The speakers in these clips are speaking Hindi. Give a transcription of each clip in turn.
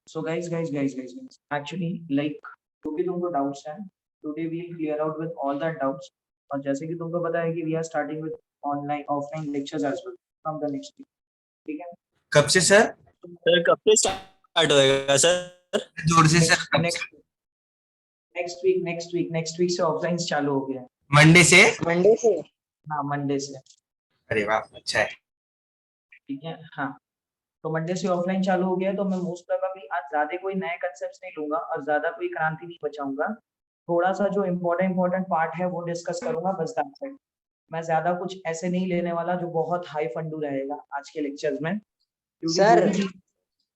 So guys, actually like जो भी तुमको डाउट्स हैं, today we will clear out with all that doubts. और जैसे कि तुमको पता है कि we are starting with online offline lectures as well from the next week. ठीक है? कब से सर? सर कब से स्टार्ट होएगा सर? जोर से सर, कब से? नेक्स्ट वीक से ऑफलाइन चालू हो गया है। मंडे से? हाँ, मंडे से। अरे वाह, अच्छा है। ठीक है, हाँ। तो मंडे से ऑफलाइन चालू हो गया है, तो मैं मोस्ट प्रोबेबली आज ज्यादा कोई नए कंसेप्ट्स नहीं लूंगा और ज्यादा कोई क्रांति नहीं बचाऊंगा। थोड़ा सा जो इम्पोर्टेंट पार्ट है वो डिस्कस करूंगा, बस दैट्स इट। मैं ज्यादा कुछ ऐसे नहीं लेने वाला जो बहुत हाई फंडू रहेगा आज के लेक्चर्स में, क्योंकि सर, जो भी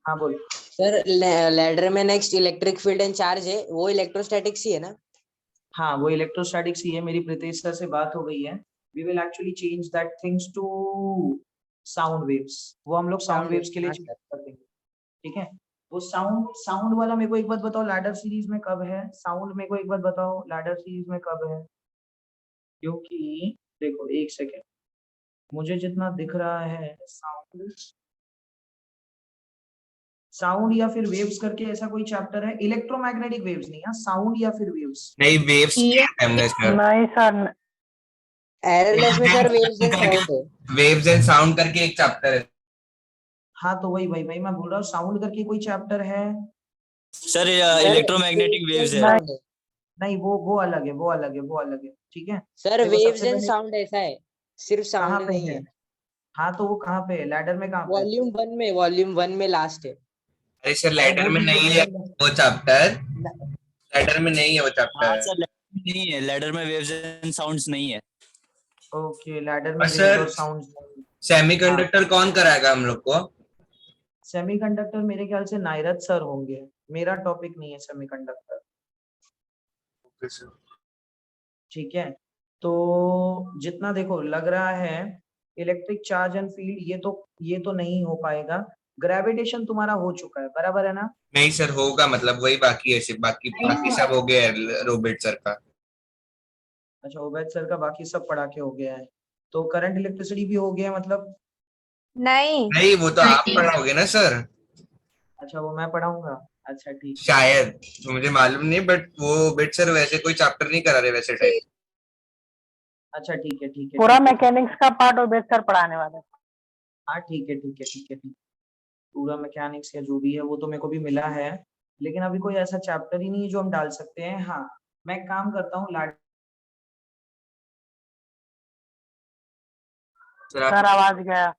हाँ बोल सर लैडर में next electric field and charge है, वो इलेक्ट्रोस्टैटिक्स ही है ना? हाँ, वो इलेक्ट्रोस्टैटिक्स ही है। मेरी प्रीतेश सर से बात हो गई है। We will actually change that things to sound waves. वो हम लोग साउंड वेव्स के लिए चेंज कर देंगे। ठीक है, वो साउंड वाला मेरे को एक बात बताओ, लैडर सीरीज में कब है? साउंड मेरे को एक बात बताओ, लैडर सीरीज में कब है? क्योंकि देखो एक सेकेंड, मुझे जितना दिख रहा है साउंड या फिर वेव्स करके ऐसा कोई चैप्टर है। इलेक्ट्रोमैग्नेटिक वेव्स नहीं, साउंड या फिर वेव्स नहीं, वेव्स हमने सर। नहीं सर, एररलेस में सर वेव्स एंड साउंड है। वेव्स एंड साउंड करके एक चैप्टर है। हाँ, तो वही मैं बोल रहा हूँ, साउंड करके कोई चैप्टर है सर इलेक्ट्रोमैग्नेटिक वेव्स है। नहीं, वो अलग है। ठीक है सर, देखो, वेव्स सबसे एंड पहले साउंड ऐसा है, सिर्फ कहाँ साउंड पे नहीं है? है। हाँ, तो वो कहाँ पे है? लैडर में कहाँ पे है? वॉल्यूम 1 में लास्ट है। अरे सर, अरे लैडर वो में ठीक नहीं है वो चैप्टर। लैडर में नहीं है वो हाँ चैप्टर। सर, लैडर में नहीं है, लैडर में वेव्स एंड साउंड्स नहीं है। ओके, लैडर में और वेव्स सर, और साउंड्स। सेमीकंडक्टर कौन कराएगा हम लोग को? सेमीकंडक्टर मेरे ख्याल से नायरत सर होंगे। मेरा टॉपिक नहीं है सेमीकंडक्टर। ठीक है, तो जितना देखो लग रहा है इलेक्ट्रिक चार्ज एंड फील्ड, ये तो नहीं हो पाएगा। ग्रेविटेशन तुम्हारा हो चुका है, बराबर है ना? नहीं सर, होगा मतलब वही बाकी है, सिर्फ बाकी सब हो गया है रोबोट सर का। अच्छा, ओबैद सर का बाकी सब पढ़ा के हो गया है, तो करंट इलेक्ट्रिसिटी भी हो गया है मतलब? नहीं, वो तो आप पढ़ाओगे ना सर। अच्छा, वो मैं पढ़ाऊंगा। अच्छा ठीक है, शायद, तो मुझे मालूम नहीं, बट वो बिट सर वैसे कोई चैप्टर नहीं करा रहे वैसे टाइप। अच्छा ठीक है पूरा मैकेनिक्स का पार्ट ओबेद सर पढ़ाने वाले। हाँ ठीक है। पूरा मैकेनिक्स या जो भी है वो तो मेरे को भी मिला है, लेकिन अभी कोई ऐसा चैप्टर ही नहीं है जो हम डाल सकते हैं। हाँ, मैं एक काम करता हूँ, सर आवाज गया।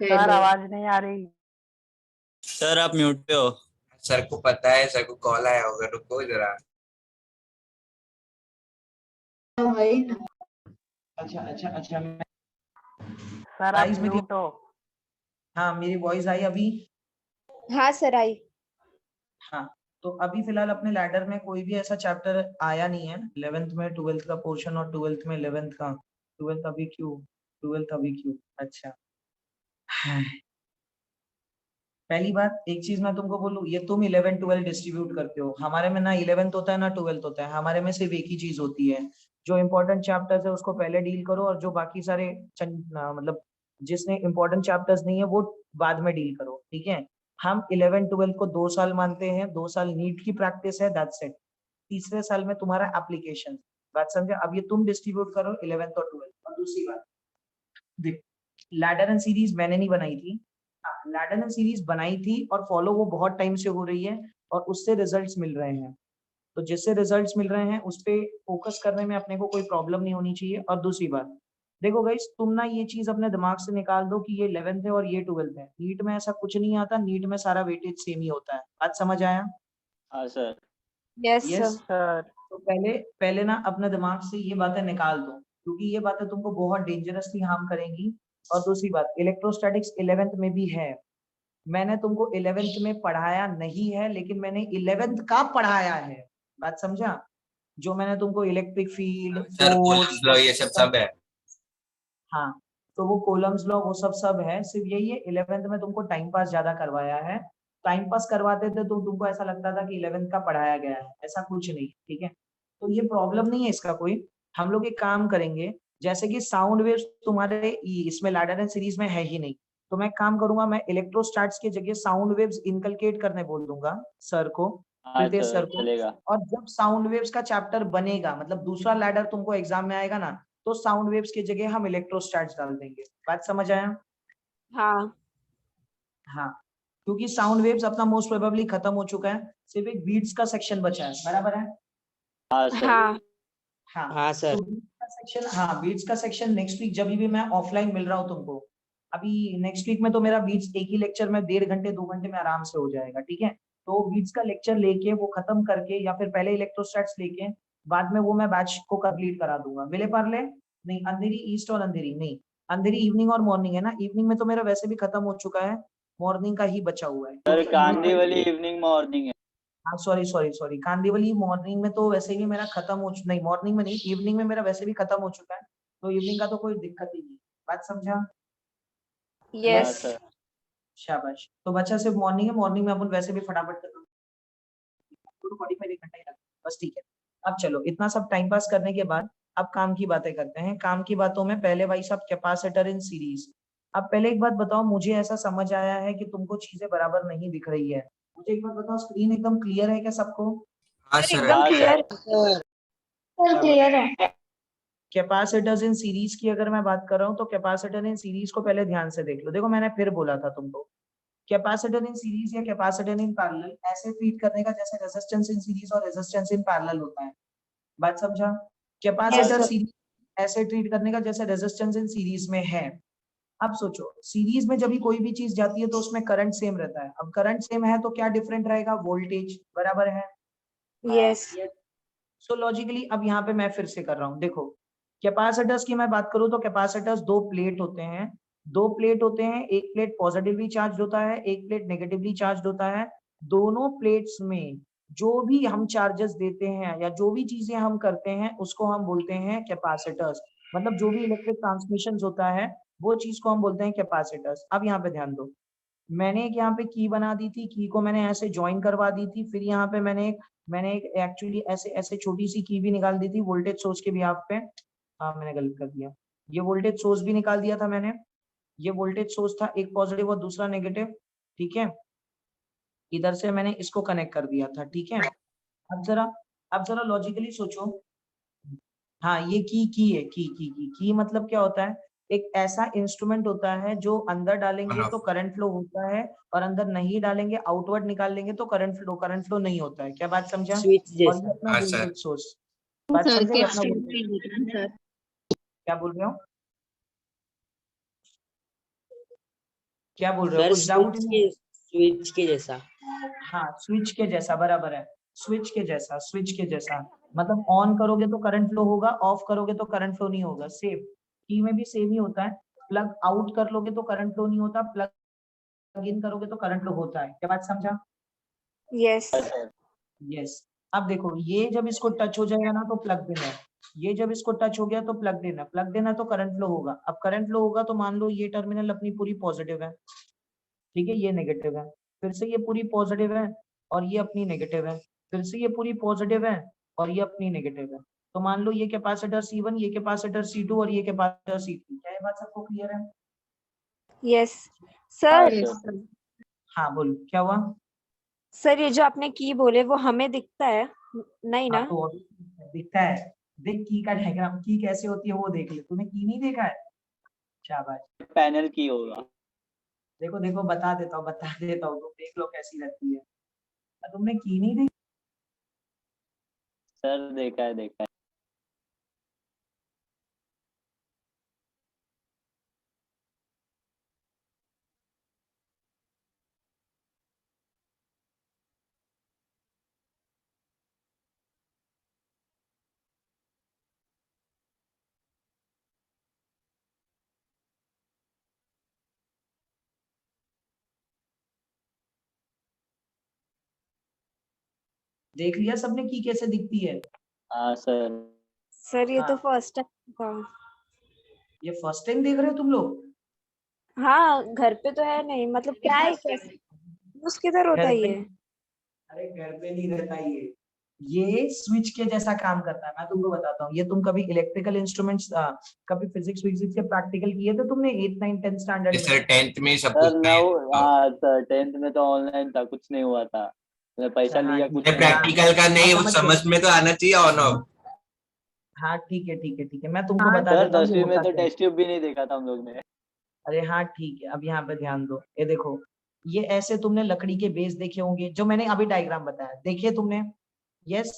सर आवाज नहीं आ रही। सर आप म्यूट पे हो। सर को पता है, सर को कॉल आया होगा, रुको जरा। अच्छा सर आप म्यूट हो। हाँ, मेरी वॉइस आई अभी? हाँ सर आई। हाँ, तो अभी फिलहाल अपने लैडर में कोई भी ऐसा चैप्टर आया नहीं है। 11th में 12th का पोर्शन और 12th में 11th का। 12th अभी क्यों? अच्छा, हाँ। पहली बात, एक चीज मैं तुमको बोलूं, ये तुम 11 12 डिस्ट्रीब्यूट करते हो, हमारे में ना 11th होता है ना 12th होता है। हमारे में सिर्फ एक ही चीज होती है, जो इंपॉर्टेंट चैप्टर्स है उसको पहले डील करो, और जो बाकी सारे मतलब जिसने इंपॉर्टेंट चैप्टर्स नहीं है वो बाद में डील करो। ठीक है, हम 11 12 को 2 साल मानते हैं। 2 साल नीट की प्रैक्टिस है, दैट्स इट। तीसरे साल में तुम्हारा एप्लीकेशन। बात समझे? अब ये तुम डिस्ट्रीब्यूट करो 11th और 12th। और दूसरी बात देख, लैडर एंड सीरीज मैंने नहीं बनाई थी। लैडर एंड सीरीज बनाई थी और फॉलो वो बहुत टाइम से हो रही है, और उससे रिजल्ट्स मिल रहे हैं। तो जिससे रिजल्ट्स मिल रहे हैं उस पे फोकस करने में अपने को कोई प्रॉब्लम नहीं होनी चाहिए। और दूसरी बात, देखो गाइस, तुम ना ये चीज अपने दिमाग से निकाल दो कि ये 11th है और ये 12th है। नीट में ऐसा कुछ नहीं आता, नीट में सारा वेटेज सेम ही होता है। बात समझ आया? हाँ सर। Yes yes. सर तो पहले ना अपने दिमाग से ये बातें निकाल दो, क्योंकि ये बातें तुमको बहुत डेंजरसली हार्म करेंगी। और दूसरी बात, इलेक्ट्रोस्टैटिक्स 11th में भी है। मैंने तुमको 11th में पढ़ाया नहीं है, लेकिन मैंने 11th का पढ़ाया है। बात समझा? जो मैंने तुमको इलेक्ट्रिक फील्ड, सर फोर्स, ये सब है। हाँ, तो वो कोलम्स लॉ वो सब है, सिर्फ यही है 11th में तुमको टाइम पास ज्यादा करवाया है। टाइम पास करवाते थे तो तुमको ऐसा लगता था कि 11th का पढ़ाया गया है, ऐसा कुछ नहीं, ठीक है। तो ये प्रॉब्लम नहीं है इसका कोई। हम लोग एक काम करेंगे, जैसे कि साउंड वेव्स तुम्हारे इसमें लैडर एंड सीरीज में है ही नहीं, तो मैं काम करूंगा, मैं इलेक्ट्रोस्टैट्स की जगह साउंड वेव्स इनकलकेट करने बोल दूंगा सर को, हाँ प्रीतेश सर सर को। चलेगा। और जब साउंड वेव्स का चैप्टर बनेगा, मतलब दूसरा लैडर तुमको एग्जाम में आएगा ना, तो साउंड वेव्स की जगह हम इलेक्ट्रोस्टैट्स डाल देंगे। बात समझ आया? हाँ हाँ, क्योंकि साउंड वेव्स अपना मोस्ट प्रोबेबली खत्म हो चुका है, सिर्फ एक बीट्स का सेक्शन बचा है, बराबर है? हाँ सर। हाँ हाँ, हाँ सर। तो बीट्स का सेक्शन, हाँ बीट्स का सेक्शन नेक्स्ट वीक जब भी मैं ऑफलाइन मिल रहा हूँ तुमको, अभी नेक्स्ट वीक में तो मेरा बीट्स एक ही लेक्चर में 1.5 घंटे 2 घंटे में आराम से हो जाएगा, ठीक है। तो बीट्स का लेक्चर लेके वो खत्म करके, या फिर पहले इलेक्ट्रोस्टैट्स लेके बाद में वो मैं बैच को कंप्लीट करा दूंगा। विले पार्ले नहीं, अंधेरी ईस्ट और अंधेरी नहीं, अंधेरी इवनिंग और मॉर्निंग है ना, इवनिंग में तो मेरा वैसे भी खत्म हो चुका है, मॉर्निंग का ही बचा हुआ है। सर तो कांदीवली इवनिंग मॉर्निंग है। हाँ sorry sorry sorry, Kandivali morning में तो वैसे भी मेरा खत्म हो नहीं, मॉर्निंग में नहीं, इवनिंग में मेरा वैसे भी खत्म हो चुका है, तो इवनिंग का तो कोई दिक्कत ही नहीं। बात समझा? हाँ यस सर। शाबाश। तो बच्चा सिर्फ मॉर्निंग है, मॉर्निंग में अपन वैसे भी फटाफट खत्म, 45 एक घंटा ही लगता है बस, ठीक है। अब चलो, इतना सब टाइम पास करने के बाद अब काम की बातें करते हैं। काम की बातों में पहले भाई साहब कैपेसिटर इन सीरीज। अब पहले एक बात बताओ, मुझे ऐसा समझ आया है कि तुमको चीजें बराबर नहीं दिख रही है, मुझे एक बात बताओ, स्क्रीन एकदम क्लियर है क्या सबको? हाँ सर सर। एकदम हाँ क्लियर, सर सर क्लियर है। कैपेसिटर्स इन सीरीज की अगर मैं बात कर रहा हूँ, तो कैपेसिटर इन सीरीज को पहले ध्यान से देख लो। देखो मैंने फिर बोला था तुमको, कैपेसिटर इन सीरीज या कैपेसिटर इन पैरेलल ऐसे ट्रीट करने का जैसे रेजिस्टेंस इन सीरीज और रेजिस्टेंस इन पैरेलल होता है। बात समझा? Yes capacitor sir. सीरीज ऐसे ट्रीट करने का जैसे रेजिस्टेंस इन सीरीज में है। अब सोचो, सीरीज में जब भी कोई भी चीज जाती है तो उसमें करंट सेम रहता है। अब करंट सेम है तो क्या डिफरेंट रहेगा? वोल्टेज, बराबर है? यस सो लॉजिकली अब यहाँ पे मैं फिर से कर रहा हूँ, देखो कैपेसिटर्स की मैं बात करूँ तो कैपेसिटर्स दो प्लेट होते हैं, दो प्लेट होते हैं, एक प्लेट पॉजिटिवली चार्ज होता है, एक प्लेट नेगेटिवली चार्ज होता है। दोनों प्लेट्स में जो भी हम चार्जेस देते हैं या जो भी चीजें हम करते हैं उसको हम बोलते हैं कैपेसिटर्स। मतलब जो भी इलेक्ट्रिक ट्रांसमिशन होता है वो चीज को हम बोलते हैं कैपेसिटर्स। अब यहाँ पे ध्यान दो, मैंने एक यहाँ पे की बना दी थी, की को मैंने ऐसे ज्वाइन करवा दी थी, फिर यहाँ पे मैंने एक एक्चुअली ऐसे ऐसे छोटी सी की भी निकाल दी थी वोल्टेज सोर्स के बिहाफ पे। हाँ मैंने गलत कर दिया, ये वोल्टेज सोर्स भी निकाल दिया था मैंने, ये वोल्टेज सोर्स था, एक पॉजिटिव और दूसरा नेगेटिव, ठीक है। इधर से मैंने इसको कनेक्ट कर दिया था, ठीक है। अब जरा लॉजिकली सोचो, हाँ ये की है, की मतलब क्या होता है? एक ऐसा इंस्ट्रूमेंट होता है जो अंदर डालेंगे तो करंट फ्लो होता है, और अंदर नहीं डालेंगे आउटवर्ड निकाल लेंगे तो करंट फ्लो नहीं होता है। क्या बात समझा? स्विच और ये जैसा। अपना हाँ सर। वोल्टेज सोर्स, बात सर समझे? ये अपना कैपेसिटर voltage- प्लेट सर। क्या बोल रहे हो? क्या बोल रहे हो? सर कुछ डाउट? स्विच के जैसा। हाँ स्विच के जैसा, बराबर है, स्विच के जैसा, स्विच के जैसा। मतलब ऑन करोगे तो करंट फ्लो होगा, ऑफ करोगे तो करंट फ्लो नहीं होगा। सेम की में भी सेम ही होता है, प्लग आउट कर लोगे तो करंट फ्लो नहीं होता, प्लग इन करोगे तो करंट फ्लो होता है। क्या बात समझा? यस हाँ सर। यस। अब देखो, ये जब इसको टच हो जाएगा ना तो प्लग इन है, ये जब इसको टच हो गया तो प्लग इन है, प्लग इन है तो करंट फ्लो होगा। अब करंट फ्लो होगा तो मान लो ये टर्मिनल अपनी पूरी पॉजिटिव है, ठीक है, ये नेगेटिव है, फिर से ये पूरी पॉजिटिव है और ये अपनी नेगेटिव है, फिर से ये पूरी पॉजिटिव है और ये अपनी नेगेटिव है। तो मान लो ये कैपेसिटर C1, ये कैपेसिटर C2 और ये कैपेसिटर C3। क्या ये बात सबको क्लियर है? यस हाँ सर। सर। हाँ बोल, क्या हुआ? सर ये जो आपने की बोले वो हमें दिखता है नहीं हाँ ना? तो दिखता है, देख की का डायग्राम, की कैसे होती है वो देख ले, तूने की नहीं देखा है? शाबाश। पैनल की होगा। देखो देखो, बता देता हूँ, तुम देख लो कैसी लगती है। तुमने की नहीं देखी? सर देखा है देखा है। देख लिया सबने की कैसे दिखती है? हाँ सर। सर ये तो हाँ फर्स्ट टाइम का। ये फर्स्ट टाइम देख रहे हो तुम लोग? हाँ घर पे तो है नहीं, मतलब क्या है, कैसे यूज किधर होता है घर पे ये? अरे घर पे नहीं रहता ये स्विच के जैसा काम करता है। मैं तुमको बताता हूँ, ये तुम कभी इलेक्ट्रिकल इंस्ट्रूमेंट्स कभी फिजिक्स फिजिक्स के प्रैक्टिकल किए थे तुमने 8 9 10 स्टैंडर्ड सर में? 10th में ही सब सर कुछ नौ, था। हाँ सर 10th में तो ऑनलाइन था, कुछ नहीं हुआ था, मैंने पैसा अच्छा हाँ लिया, ठीक कुछ है, नहीं हुआ। प्रैक्टिकल का नहीं, वो समझ गए। समझ में तो आना चाहिए ऑन ऑफ। हाँ ठीक है ठीक है ठीक है, मैं तुमको बता सर देता हूँ ये 10वीं में होता तो क्या है। टेस्ट ट्यूब भी नहीं देखा था हम लोग ने। अरे हाँ ठीक है, अब यहाँ पे ध्यान दो, ये देखो, ये ऐसे तुमने लकड़ी के बेस देखे होंगे जो मैंने अभी डायग्राम बताया, देखिए तुमने? यस।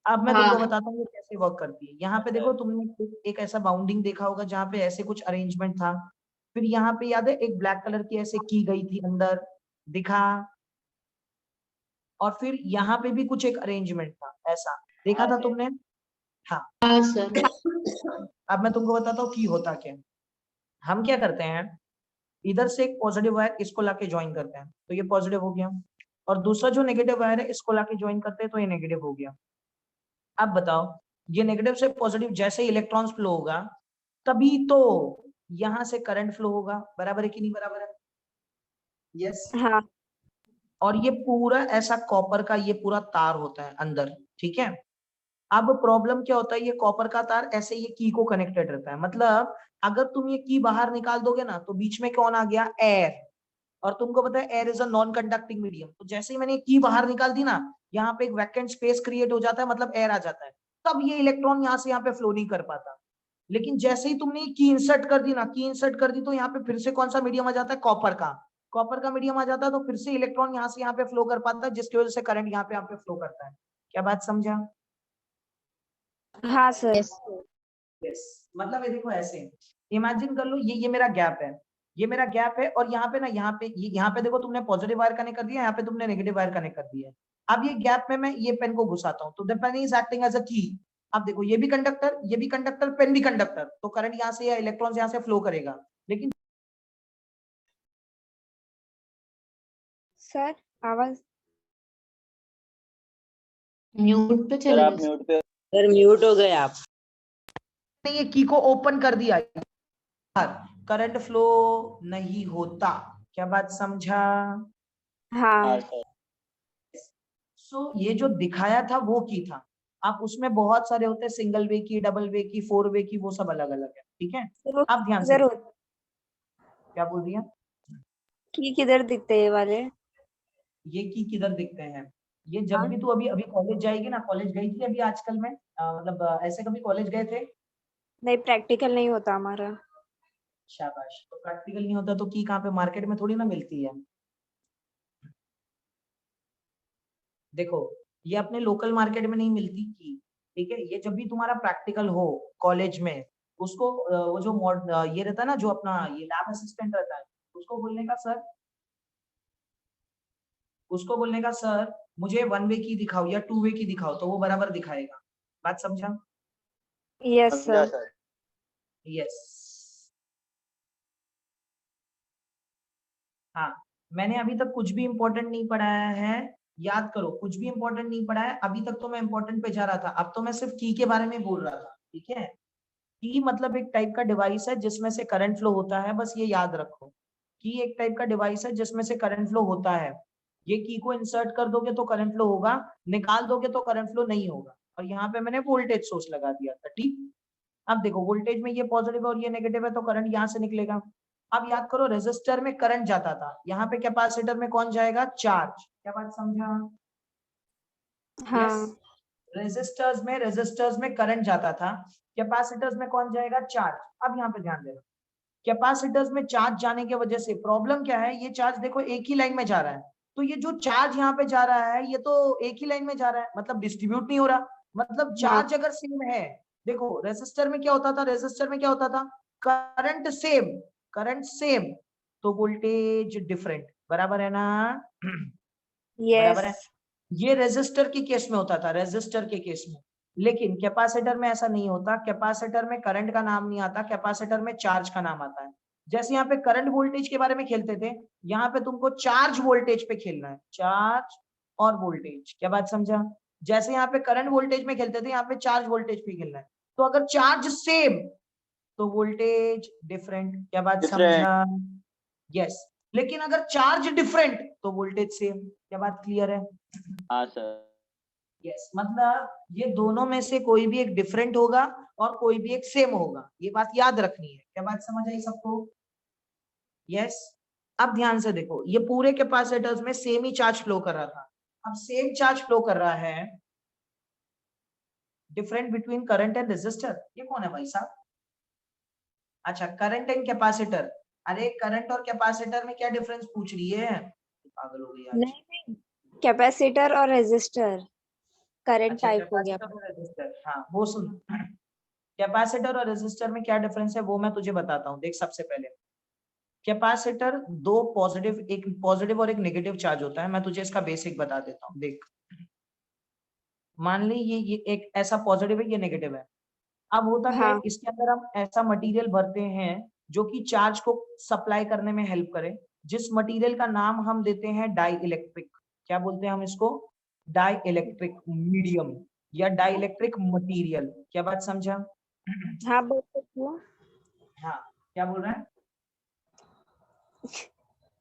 अब मैं तुमको बताता हूँ ये कैसे वर्क करती है। यहाँ पे देखो तुमने एक ऐसा बाउंडिंग देखा होगा जहाँ पे ऐसे कुछ अरेंजमेंट था, फिर यहाँ पे याद है एक ब्लैक कलर की ऐसे की गई थी अंदर, दिखा, और फिर यहाँ पे भी कुछ एक अरेंजमेंट था ऐसा, देखा था तुमने? हाँ सर। अब मैं तुमको बताता हूँ की होता क्या है। हम क्या करते हैं, इधर से एक पॉजिटिव वायर इसको लाके ज्वाइन करते हैं तो ये पॉजिटिव हो गया, और दूसरा जो नेगेटिव वायर है इसको लाके ज्वाइन करते हैं तो ये नेगेटिव हो गया। अब बताओ, ये नेगेटिव से पॉजिटिव जैसे ही इलेक्ट्रॉन्स फ्लो होगा तभी तो यहां से करंट फ्लो होगा, बराबर है कि नहीं बराबर है? यस। हाँ और ये पूरा ऐसा कॉपर का ये पूरा तार होता है अंदर, ठीक है? अब प्रॉब्लम क्या होता है, ये कॉपर का तार ऐसे ये की को कनेक्टेड रहता है, मतलब अगर तुम ये की बाहर निकाल दोगे ना तो बीच में कौन आ गया, एयर। और तुमको पता है air is a non conducting medium, तो जैसे ही मैंने की बाहर निकाल दी ना, यहाँ पे एक वैकेंट स्पेस क्रिएट हो जाता है, मतलब एयर आ जाता है, तब ये इलेक्ट्रॉन यहाँ से यहाँ पे फ्लो नहीं कर पाता। लेकिन जैसे ही तुमने की इंसर्ट कर दी ना, की इंसर्ट कर दी तो यहाँ पे फिर से कौन सा मीडियम आ जाता है, कॉपर का। कॉपर का मीडियम आ जाता है तो फिर से इलेक्ट्रॉन यहाँ से यहाँ पे फ्लो कर पाता है, जिसकी वजह से करंट यहाँ पे फ्लो करता है। क्या बात समझा? हाँ सर। यस। मतलब ये देखो ऐसे इमेजिन कर लो, ये मेरा गैप है, ये मेरा गैप है, और यहाँ पे ना, यहाँ पे देखो तुमने पॉजिटिव वायर कनेक्ट कर दिया, यहाँ पे तुमने नेगेटिव वायर कनेक्ट कर दिया। अब ये गैप में मैं ये पेन को घुसाता हूँ तो the pen is acting as a key. अब देखो ये भी कंडक्टर, ये भी कंडक्टर, पेन भी कंडक्टर, तो करंट यहाँ से या इलेक्ट्रॉन यहाँ से फ्लो करेगा। लेकिन सर आवाज म्यूट पे सर चले आप गए। म्यूट पे। सर म्यूट हो गए आप। ये की को ओपन कर दिया, करंट फ्लो नहीं होता। क्या बात समझा? हाँ हाँ सर। सो ये जो दिखाया था वो की था। आप उसमें बहुत सारे होते हैं, सिंगल वे की, डबल वे की, 4 वे की, वो सब अलग अलग है, ठीक है? तो आप ध्यान से, किधर क्या बोल रही है? की किधर दिखते हैं ये वाले? ये की किधर दिखते हैं, ये जब हाँ भी तू अभी अभी कॉलेज जाएगी ना, कॉलेज गई थी अभी आजकल में, मतलब ऐसे कभी कॉलेज गए थे? नहीं, प्रैक्टिकल नहीं होता हमारा। शाबाश। तो प्रैक्टिकल नहीं होता तो की कहाँ पे, मार्केट में थोड़ी ना मिलती है। देखो ये अपने लोकल मार्केट में नहीं मिलती की, ठीक है? ये जब भी तुम्हारा प्रैक्टिकल हो कॉलेज में, उसको वो जो ये रहता है ना, जो अपना ये लैब असिस्टेंट रहता है, उसको बोलने का सर, उसको बोलने का सर मुझे 1 वे की दिखाओ या 2 वे की दिखाओ, तो वो बराबर दिखाएगा। बात समझा? यस समझा सर। सर। यस। हाँ, मैंने अभी तक कुछ भी इंपॉर्टेंट नहीं पढ़ाया है, याद करो, कुछ भी इंपॉर्टेंट नहीं पढ़ा है अभी तक। तो मैं इंपॉर्टेंट पे जा रहा था, अब तो मैं सिर्फ की के बारे में बोल रहा था, ठीक है? की मतलब एक टाइप का डिवाइस है जिसमें से करंट फ्लो होता है, बस ये याद रखो। की एक टाइप का डिवाइस है जिसमें से करंट फ्लो होता है। ये की को इंसर्ट कर दोगे तो करंट फ्लो होगा, निकाल दोगे तो करंट फ्लो नहीं होगा। और यहाँ पे मैंने वोल्टेज सोर्स लगा दिया था, ठीक? अब देखो वोल्टेज में ये पॉजिटिव है और ये नेगेटिव है, तो करंट यहाँ से निकलेगा। अब याद करो, रेजिस्टर में करंट जाता था, यहाँ पे कैपेसिटर में कौन जाएगा, चार्ज। क्या बात समझा? हाँ रेजिस्टर्स में करंट जाता था, कैपेसिटर्स में कौन जाएगा, चार्ज। अब यहाँ पे ध्यान देना, कैपेसिटर्स में चार्ज जाने की वजह से प्रॉब्लम क्या है, ये चार्ज देखो एक ही लाइन में जा रहा है, तो ये जो चार्ज यहाँ पे जा रहा है ये तो एक ही लाइन में जा रहा है, मतलब डिस्ट्रीब्यूट नहीं हो रहा। मतलब चार्ज अगर सेम है, देखो रेजिस्टर में क्या होता था, रेजिस्टर में क्या होता था, करंट सेम, करंट सेम, तो वोल्टेज डिफरेंट, बराबर है ना? बराबर है। यस। ये रेजिस्टर के केस में होता था, रेजिस्टर के केस में। लेकिन कैपेसिटर में ऐसा नहीं होता, कैपेसिटर में करंट का नाम नहीं आता, कैपेसिटर में चार्ज का नाम आता है। जैसे यहाँ पे करंट वोल्टेज के बारे में खेलते थे, यहाँ पे तुमको चार्ज वोल्टेज पे खेलना है, चार्ज और वोल्टेज। क्या बात समझा? जैसे यहाँ पे करंट वोल्टेज में खेलते थे, यहाँ पे चार्ज वोल्टेज पे खेलना है। तो अगर चार्ज सेम तो वोल्टेज डिफरेंट, क्या बात Different. समझा? यस, लेकिन अगर चार्ज डिफरेंट तो वोल्टेज सेम, क्या बात क्लियर है? हाँ सर। यस, मतलब ये दोनों में से कोई भी एक डिफरेंट होगा और कोई भी एक सेम होगा, ये बात याद रखनी है। क्या बात समझ आई सबको? यस। अब ध्यान से देखो, ये पूरे कैपेसिटर्स में सेम ही चार्ज फ्लो कर रहा था, अब सेम चार्ज फ्लो कर रहा है, different between current and resistor. ये कौन है भाई साहब? अच्छा, करंट एंड कैपेसिटर। अरे करंट और कैपेसिटर में क्या डिफरेंस पूछ रही है? पागल हो गई आज। नहीं नहीं, कैपेसिटर और रेजिस्टर करंट अच्छा, टाइप हो गया। कैपेसिटर और रेजिस्टर, हाँ वो सुन। कैपेसिटर और रेजिस्टर में क्या डिफरेंस है वो मैं तुझे बताता हूँ। देख, सबसे पहले कैपेसिटर दो पॉजिटिव, एक पॉजिटिव और एक नेगेटिव चार्ज होता है। मैं तुझे इसका बेसिक बता देता हूँ। देख, मान ली ये एक ऐसा पॉजिटिव है, ये नेगेटिव है। अब होता क्या है, हाँ इसके अंदर हम ऐसा मटेरियल भरते हैं जो कि चार्ज को सप्लाई करने में हेल्प करे, जिस मटेरियल का नाम हम देते हैं डाई इलेक्ट्रिक। क्या बोलते हैं हम इसको? डाई इलेक्ट्रिक मीडियम या डाई इलेक्ट्रिक मटीरियल। क्या बात समझा? हाँ, बोल सकती हूँ। हाँ, क्या बोल रहे हैं?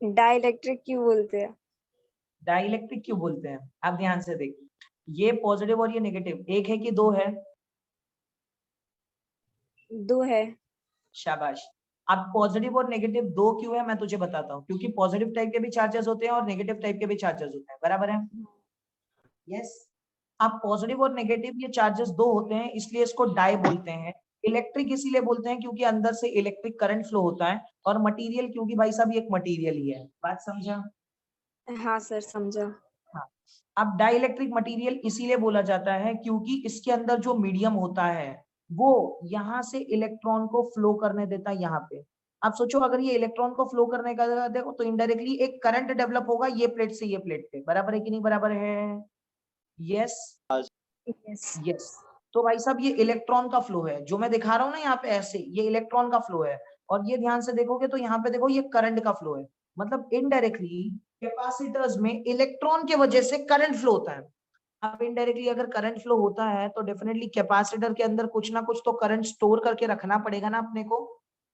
डाई इलेक्ट्रिक क्यों बोलते हैं? डाई इलेक्ट्रिक क्यों बोलते हैं? अब ध्यान से देख, ये पॉजिटिव और ये नेगेटिव, एक है कि दो है? दो है। शाबाश। अब पॉजिटिव और नेगेटिव दो क्यों है मैं तुझे बताता हूँ, क्योंकि पॉजिटिव टाइप के भी चार्जेस होते हैं और नेगेटिव टाइप के भी चार्जेस होते हैं, बराबर है? यस। अब पॉजिटिव और नेगेटिव ये चार्जेस दो होते हैं, इसलिए इसको डाई बोलते हैं। इलेक्ट्रिक इसीलिए बोलते हैं क्योंकि अंदर से इलेक्ट्रिक करंट फ्लो होता है, और मटेरियल क्योंकि भाई साहब ये एक मटेरियल ही है। बात समझा? हाँ सर, समझा। हाँ। अब डाइइलेक्ट्रिक मटेरियल इसीलिए बोला जाता है क्योंकि इसके अंदर जो मीडियम होता है वो यहाँ से इलेक्ट्रॉन को फ्लो करने देता है यहाँ पे। अब सोचो, अगर ये इलेक्ट्रॉन को फ्लो करने का देखो तो इनडायरेक्टली एक करंट डेवलप होगा ये प्लेट से ये प्लेट पे, बराबर है कि नहीं बराबर है? Yes yes. यस। तो भाई साहब ये इलेक्ट्रॉन का फ्लो है जो मैं दिखा रहा हूँ ना यहाँ पे, ऐसे ये इलेक्ट्रॉन का फ्लो है। और ये ध्यान से देखोगे तो यहाँ पे देखो ये करंट का फ्लो है, मतलब इनडायरेक्टली कैपेसिटर्स में इलेक्ट्रॉन के वजह से करंट फ्लो होता है। अब इनडायरेक्टली अगर करंट फ्लो होता है तो डेफिनेटली कैपेसिटर के अंदर कुछ ना कुछ तो करंट स्टोर करके रखना पड़ेगा ना अपने को,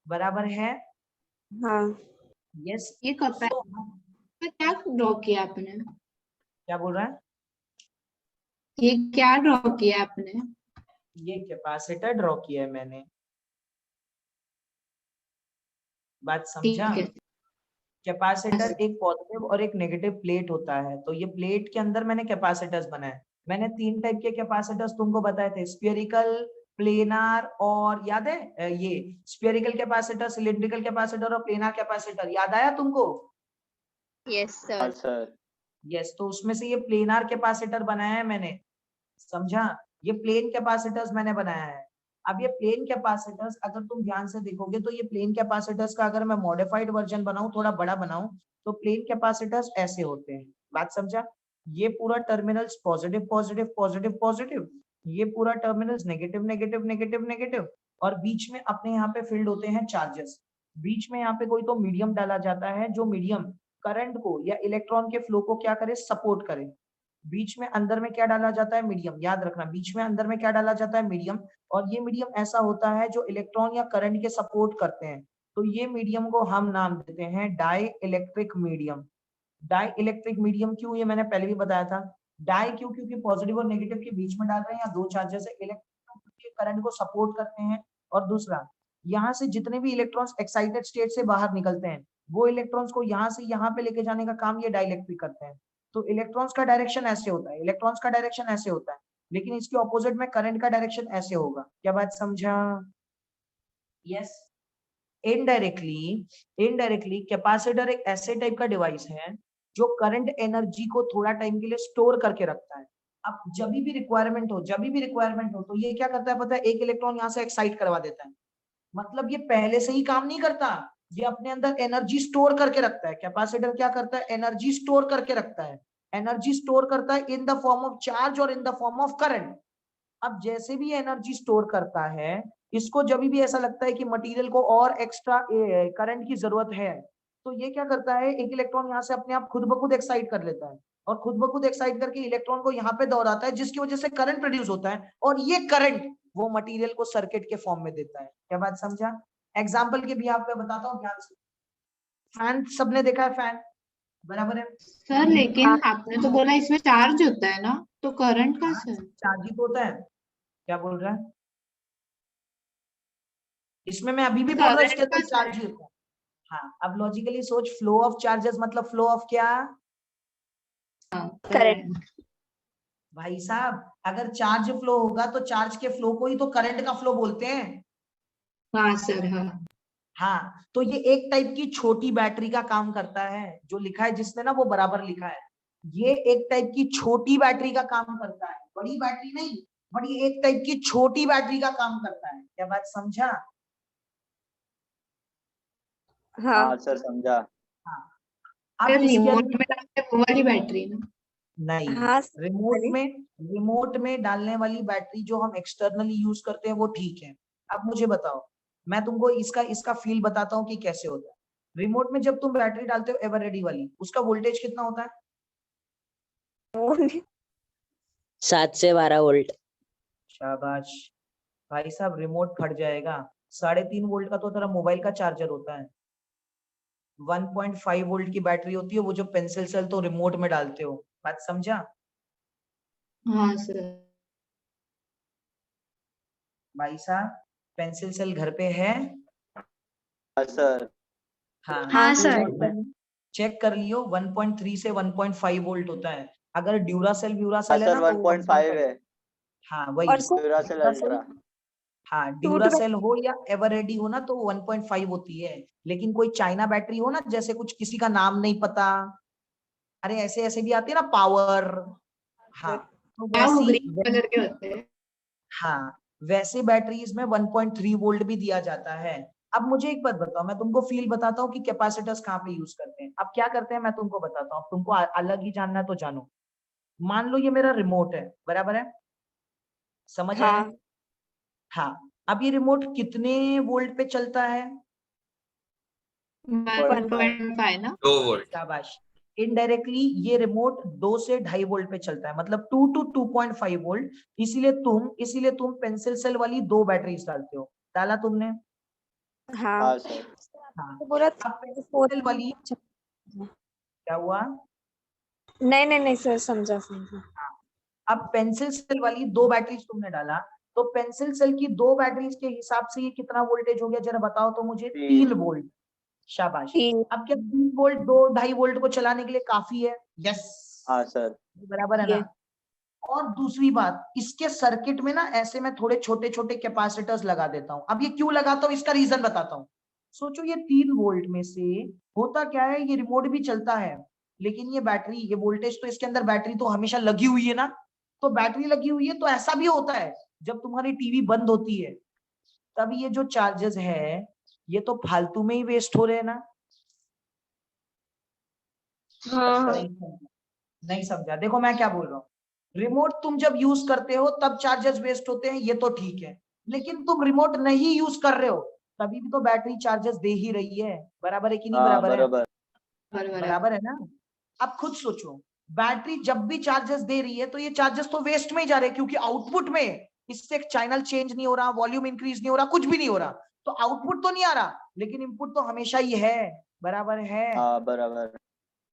बराबर है? हाँ। यस। ये कपड़ा तो क्या ड्रॉ किया आपने? क्या बोल रहा है? ये क्या ड्रॉ किया आपने? ये कैपेसिटर ड्रॉ किया है मैंने। बात समझा? ठीक है। कैपेसिटर एक पॉजिटिव और एक नेगेटिव प्लेट होता है, तो ये प्लेट के अंदर मैंने कैपेसिटर्स बनाए। मैंने तीन टाइप के कैपेसिटर्स तुमको बताए थे, स्फीयरिकल, प्लेनार और याद है ये स्फीयरिकल कैपेसिटर, सिलिंड्रिकल कैपेसिटर और प्लेनार कैपेसिटर, याद आया तुमको? यस हाँ सर। सर। यस। तो उसमें से ये प्लेनार कैपेसिटर बनाया है मैंने, समझा? ये प्लेन कैपेसिटर्स मैंने बनाया है। अब ये प्लेन कैपेसिटर्स अगर तुम ध्यान से देखोगे तो ये प्लेन कैपेसिटर्स का अगर मैं मॉडिफाइड वर्जन बनाऊं, थोड़ा बड़ा बनाऊं, तो प्लेन कैपेसिटर्स ऐसे होते हैं। बात समझा? ये पूरा terminals positive positive positive positive, ये पूरा terminals negative negative negative negative, और बीच में अपने यहाँ पे फील्ड होते हैं चार्जेस। बीच में यहाँ पे कोई तो मीडियम डाला जाता है जो मीडियम करंट को या इलेक्ट्रॉन के फ्लो को क्या करे, सपोर्ट करे। बीच में अंदर में क्या डाला जाता है, मीडियम। याद रखना, बीच में अंदर में क्या डाला जाता है, मीडियम। और ये मीडियम ऐसा होता है जो इलेक्ट्रॉन या करंट के सपोर्ट करते हैं, तो ये मीडियम को हम नाम देते हैं dielectric medium. Dielectric medium क्यों, ये मैंने पहले भी बताया था। डाई क्यों? क्योंकि पॉजिटिव और नेगेटिव के बीच में डाल रहे हैं या दो चार्जेस है, इलेक्ट्रॉन के करंट को सपोर्ट करते हैं। और दूसरा, यहाँ से जितने भी इलेक्ट्रॉन्स एक्साइटेड स्टेट से बाहर निकलते हैं वो इलेक्ट्रॉन्स को यहाँ से यहाँ पे लेके जाने का काम ये डाइलेक्ट्रिक करते हैं। तो इलेक्ट्रॉन्स का डायरेक्शन ऐसे होता है, इलेक्ट्रॉन्स का डायरेक्शन ऐसे होता है, लेकिन इसके ऑपोजिट में करंट का डायरेक्शन ऐसे होगा। क्या बात समझा? यस। इनडायरेक्टली कैपेसिटर एक ऐसे टाइप का डिवाइस है जो करंट एनर्जी को थोड़ा टाइम के लिए स्टोर करके रखता है। अब जब भी रिक्वायरमेंट हो तो ये क्या करता है पता है, एक इलेक्ट्रॉन यहाँ से एक्साइट करवा देता है। मतलब ये पहले से ही काम नहीं करता, ये अपने अंदर एनर्जी स्टोर करके रखता है। कैपेसिटर क्या करता है, एनर्जी स्टोर करके रखता है। एनर्जी स्टोर करता है in the form of charge और in the form of current. अब जैसे भी एनर्जी स्टोर करता है, इसको जब भी ऐसा लगता है कि मटेरियल को और एक्स्ट्रा करंट की जरूरत है, तो ये क्या करता है, एक इलेक्ट्रॉन यहाँ से अपने आप खुद ब खुद एक्साइट कर लेता है, और खुद ब खुद एक्साइट करके इलेक्ट्रॉन को यहाँ पे दौड़ाता है, जिसकी वजह से करंट प्रोड्यूस होता है। और ये करंट वो मटेरियल को सर्किट के फॉर्म में देता है। क्या बात समझा? एग्जाम्पल के भी आपको बताता हूँ ध्यान से। फैन सबने देखा है, फैन बराबर है। सर लेकिन आपने तो बोला इसमें चार्ज होता है ना, तो करंट का सर? चार्ज ही तो होता है। क्या बोल रहा है? इसमें मैं अभी भी बोल रहा हूँ इसके अंदर चार्ज ही होता है। हाँ, अब लॉजिकली सोच, फ्लो ऑफ चार्जेस मतलब फ्लो ऑफ क्या? करंट। भाई साहब, अगर चार्ज फ्लो होगा तो चार्ज के फ्लो को ही तो करंट का फ्लो बोलते हैं। हाँ सर, हाँ। हाँ, तो ये एक टाइप की छोटी बैटरी का काम करता है। जो लिखा है जिसने ना वो बराबर लिखा है। ये एक टाइप की छोटी बैटरी का काम करता है, बड़ी बैटरी नहीं, बड़ी एक टाइप की छोटी बैटरी का काम करता है। क्या बात समझा? हाँ हाँ सर समझा। हाँ, सर अब इसके रिमोट अंदर में डालते हैं वो वाली बैटरी ना? नहीं, हाँ रिमोट में डालने वाली बैटरी जो हम एक्सटर्नली यूज करते हैं वो ठीक है। अब मुझे बताओ, मैं तुमको इसका फील बताता हूँ कि कैसे होता है। रिमोट में जब तुम बैटरी डालते हो एवर रेडी वाली, उसका वोल्टेज कितना होता है? 7 से 12 वोल्ट। शाबाश भाई साहब, रिमोट फट जाएगा। 3.5 वोल्ट का तो तेरा मोबाइल का चार्जर होता है। 1.5 वोल्ट की बैटरी होती है वो जो पेंसिल सेल तो रिमोट में डालते हो। बात समझा? हाँ सर। भाई साहब, पेंसिल सेल घर पे है? हाँ सर। हाँ, हाँ तो सर। चेक कर लियो, 1.3 से 1.5 वोल्ट होता है। अगर ड्यूरासेल हाँ व्यूरासेल है सर ना तो 1.5 है। हाँ वही। और सर ड्यूरासेल ड्यूरासेल, अल्ट्रा। हाँ टूट ड्यूरासेल हो या एवररेडी हो ना तो 1.5 होती है। लेकिन कोई चाइना बैटरी हो ना, जैसे कुछ किसी का नाम नहीं पता, अरे ऐसे ऐसे भी आती है ना, पावर, हाँ तो हाँ, वो वैसी, ग्रीन कलर के होते हैं। हाँ वैसे बैटरीज में 1.3 वोल्ट भी दिया जाता है। अब मुझे एक बात बताओ, मैं तुमको फील बताता हूँ कि कैपेसिटर्स कहाँ पे यूज करते हैं। अब क्या करते हैं मैं तुमको बताता हूँ, तुमको अलग ही जानना है तो जानो। मान लो ये मेरा रिमोट है, बराबर है? समझ आया? हाँ हाँ, अब ये रिमोट कितने वोल्ट पे चलता है? 1.5 ना? 2 वोल्ट। शाबाश। इनडायरेक्टली ये रिमोट 2 से 2.5 वोल्ट पे चलता है, मतलब 2 to 2.5 वोल्ट। इसीलिए तुम पेंसिल सेल वाली 2 बैटरीज डालते हो। डाला तुमने? हाँ हाँ सर। हाँ, तो बोला अब पेंसिल सेल वाली क्या हुआ? नहीं नहीं नहीं सर, समझा समझा। अब पेंसिल सेल वाली 2 बैटरीज तुमने डाला, तो पेंसिल सेल की 2 बैटरीज के हिसाब से ये कितना वोल्टेज हो गया जरा बताओ तो मुझे। 3 वोल्ट। शाबाश। 3। अब क्या 3 वोल्ट 2.5 वोल्ट को चलाने के लिए काफी है? यस, हाँ सर। बराबर है ना? और दूसरी बात, इसके सर्किट में ना ऐसे मैं थोड़े छोटे छोटे कैपेसिटर्स लगा देता हूं। अब ये क्यों लगाता हूं इसका रीजन बताता हूं। सोचो ये 3 वोल्ट में से होता क्या है, ये रिमोट भी चलता है, लेकिन ये बैटरी, ये वोल्टेज तो इसके अंदर बैटरी तो हमेशा लगी हुई है ना। तो बैटरी लगी हुई है तो ऐसा भी होता है जब तुम्हारी टीवी बंद होती है तब ये जो चार्जेस है ये तो फालतू में ही वेस्ट हो रहे हैं ना। हाँ नहीं समझा? देखो मैं क्या बोल रहा हूँ, रिमोट तुम जब यूज करते हो तब चार्जेस वेस्ट होते हैं, ये तो ठीक है। लेकिन तुम रिमोट नहीं यूज कर रहे हो तभी भी तो बैटरी चार्जेस दे ही रही है। बराबर है कि नहीं? हाँ बराबर है? बराबर। बराबर है ना? अब खुद सोचो, बैटरी जब भी चार्जेस दे रही है तो ये चार्जेस तो वेस्ट में ही जा रहे हैं, क्योंकि आउटपुट में इससे चैनल चेंज नहीं हो रहा, वॉल्यूम इंक्रीज नहीं हो रहा, कुछ भी नहीं हो रहा। तो आउटपुट तो नहीं आ रहा, लेकिन इनपुट तो हमेशा ही है। बराबर है? हाँ बराबर।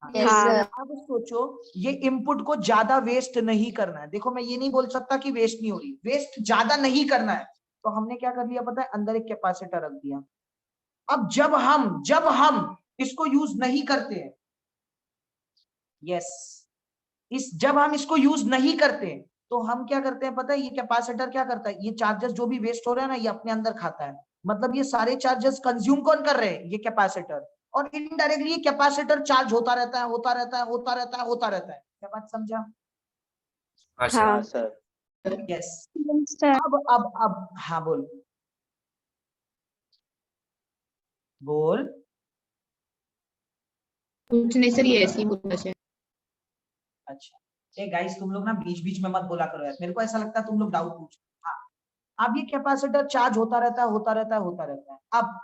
यस हाँ सर। अब सोचो, ये इनपुट को ज्यादा वेस्ट नहीं करना है। देखो मैं ये नहीं बोल सकता कि वेस्ट नहीं हो रही, वेस्ट ज्यादा नहीं करना है। तो हमने क्या कर लिया पता है, अंदर एक कैपेसिटर रख दिया। अब जब हम इसको यूज नहीं करते हैं, यस, जब हम इसको यूज नहीं करते तो हम क्या करते हैं पता है, ये कैपेसिटर क्या करता है, ये चार्जेस जो भी वेस्ट हो रहा है ना ये अपने अंदर खाता है। मतलब ये सारे चार्जेस कंज्यूम कौन कर रहे हैं? ये कैपेसिटर। और इनडायरेक्टली ये कैपेसिटर चार्ज होता रहता है, होता रहता है, होता रहता है, होता रहता है। क्या बात समझा? हाँ सर। हाँ हाँ सर। यस। सर। अब हाँ बोल बोल। कुछ नहीं सर, ये ऐसे ही बोला सर। अच्छा, गाइस तुम लोग ना बीच बीच में मत बोला करो यार, मेरे को ऐसा लगता है तुम लोग डाउट पूछ। हाँ, अब ये कैपेसिटर चार्ज होता रहता है, होता रहता है, होता रहता है। अब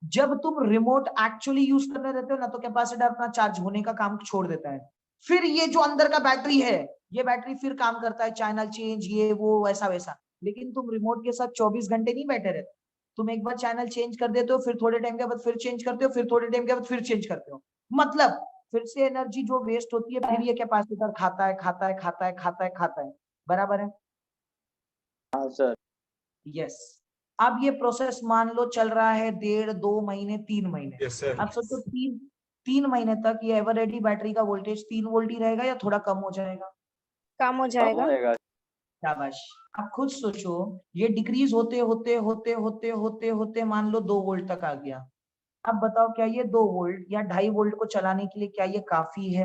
जब तुम रिमोट एक्चुअली यूज करने रहते हो ना तो कैपेसिटर अपना चार्ज होने का काम छोड़ देता है। फिर ये जो अंदर का बैटरी है, ये बैटरी फिर काम करता है, चैनल चेंज, ये वो ऐसा वैसा। लेकिन तुम रिमोट के साथ 24 घंटे नहीं बैठे रहते। तुम एक बार चैनल चेंज कर देते हो, फिर थोड़े टाइम के बाद फिर चेंज करते हो, फिर थोड़े टाइम के बाद फिर चेंज करते हो। मतलब फिर से एनर्जी जो वेस्ट होती है, फिर ये कैपेसिटर खाता है खाता है खाता है खाता है खाता है। बराबर है? हाँ सर। यस। अब ये प्रोसेस मान लो चल रहा है 1.5, 2 महीने, 3 महीने। Yes sir. अब सोचो 3 महीने तक ये एवर रेडी बैटरी का वोल्टेज 3 वोल्ट ही रहेगा या थोड़ा कम हो जाएगा? कम हो कम जाएगा। होएगा। शाबाश। अब खुद सोचो, ये डिक्रीज होते होते होते होते होते होते मान लो 2 वोल्ट तक आ गया। अब बताओ क्या ये 2 वोल्ट या 2.5 वोल्ट को चलाने के लिए क्या ये काफी है?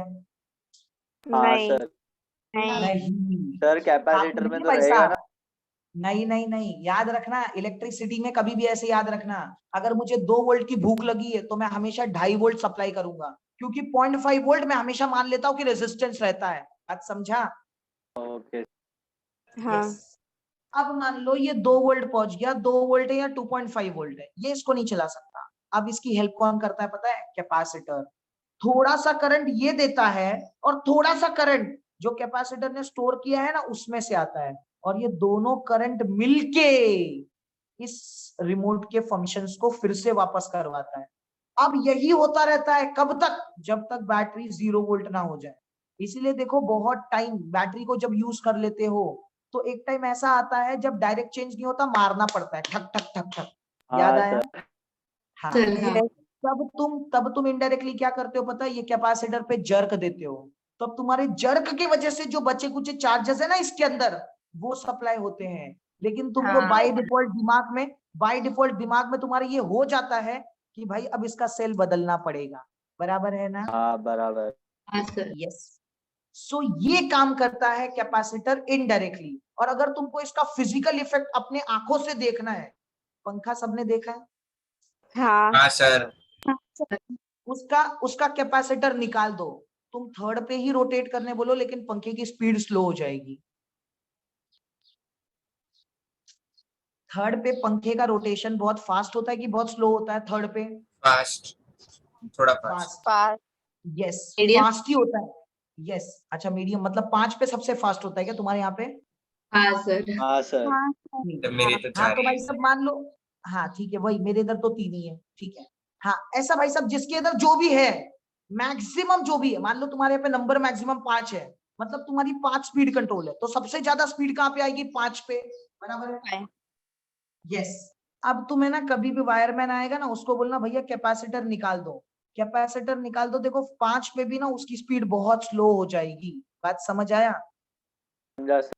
हाँ नहीं सर। नहीं नहीं। सर कैपेसिटर काफी में नहीं तो भाई रहेगा साहब। ना। नहीं नहीं नहीं, याद रखना इलेक्ट्रिसिटी में कभी भी ऐसे याद रखना, अगर मुझे 2 वोल्ट की भूख लगी है तो मैं हमेशा 2.5 वोल्ट सप्लाई करूंगा, क्योंकि 0.5 वोल्ट मैं हमेशा मान लेता हूँ कि रेजिस्टेंस रहता है। बात समझा? ओके। हाँ Yes. अब मान लो ये 2 वोल्ट पहुंच गया, 2 वोल्ट है या 2.5 वोल्ट है, ये इसको नहीं चला सकता। अब इसकी हेल्प कौन करता है पता है? कैपेसिटर। थोड़ा सा करंट ये देता है और थोड़ा सा करंट जो कैपेसिटर ने स्टोर किया है ना उसमें से आता है, और ये दोनों करंट मिलके इस रिमोट के फंक्शंस को फिर से वापस करवाता है। अब यही होता रहता है कब तक? जब तक बैटरी 0 वोल्ट ना हो जाए। इसीलिए देखो बहुत टाइम बैटरी को जब यूज कर लेते हो तो एक टाइम ऐसा आता है जब डायरेक्ट चेंज नहीं होता, मारना पड़ता है ठक ठक ठक ठक। याद हाँ आया? सर। हाँ। सर हाँ। तब तुम इनडायरेक्टली क्या करते हो पता है? ये कैपेसिटर पे जर्क देते हो, तो अब तुम्हारे जर्क की वजह से जो बचे कुछ चार्जेस है ना इसके अंदर वो सप्लाई होते हैं। लेकिन तुमको हाँ। बाय डिफॉल्ट दिमाग में तुम्हारे ये हो जाता है कि भाई अब इसका सेल बदलना पड़ेगा। बराबर है ना? हाँ बराबर। हाँ सर। यस। सो ये काम करता है कैपेसिटर इनडायरेक्टली। और अगर तुमको इसका फिजिकल इफेक्ट अपने आंखों से देखना है, पंखा सबने देखा है, हाँ हाँ सर। उसका कैपेसिटर निकाल दो, तुम थर्ड पे ही रोटेट करने बोलो लेकिन पंखे की स्पीड स्लो हो जाएगी। थर्ड पे पंखे का रोटेशन बहुत फास्ट होता है कि बहुत स्लो होता है थर्ड पे? फास्ट, थोड़ा फास्ट। फास्ट। पास यस, मीडियम। फास्ट ही होता है। यस। अच्छा मीडियम मतलब 5 पे सबसे फास्ट होता है क्या तुम्हारे यहाँ पे? हाँ सर। हाँ सर। हाँ ठीक तो है। मेरी तो हाँ 4 तो ही भाई है। सब मान लो। हाँ ठीक है, वही मेरे इधर तो 3 ही है। ठीक है। हाँ ऐसा भाई सब जिसके इधर जो भी है मैक्सिमम जो भी है, मान लो तुम्हारे यहाँ पे नंबर मैक्सिमम 5 है, मतलब तुम्हारी 5 स्पीड कंट्रोल है, तो सबसे ज्यादा स्पीड कहाँ पे आएगी? 5 पे। बराबर है? यस। अब तुम्हें ना कभी भी वायरमैन आएगा ना उसको बोलना भैया कैपेसिटर निकाल दो, कैपेसिटर निकाल दो। देखो 5 पे भी ना उसकी स्पीड बहुत स्लो हो जाएगी। बात समझ आया? समझा सर।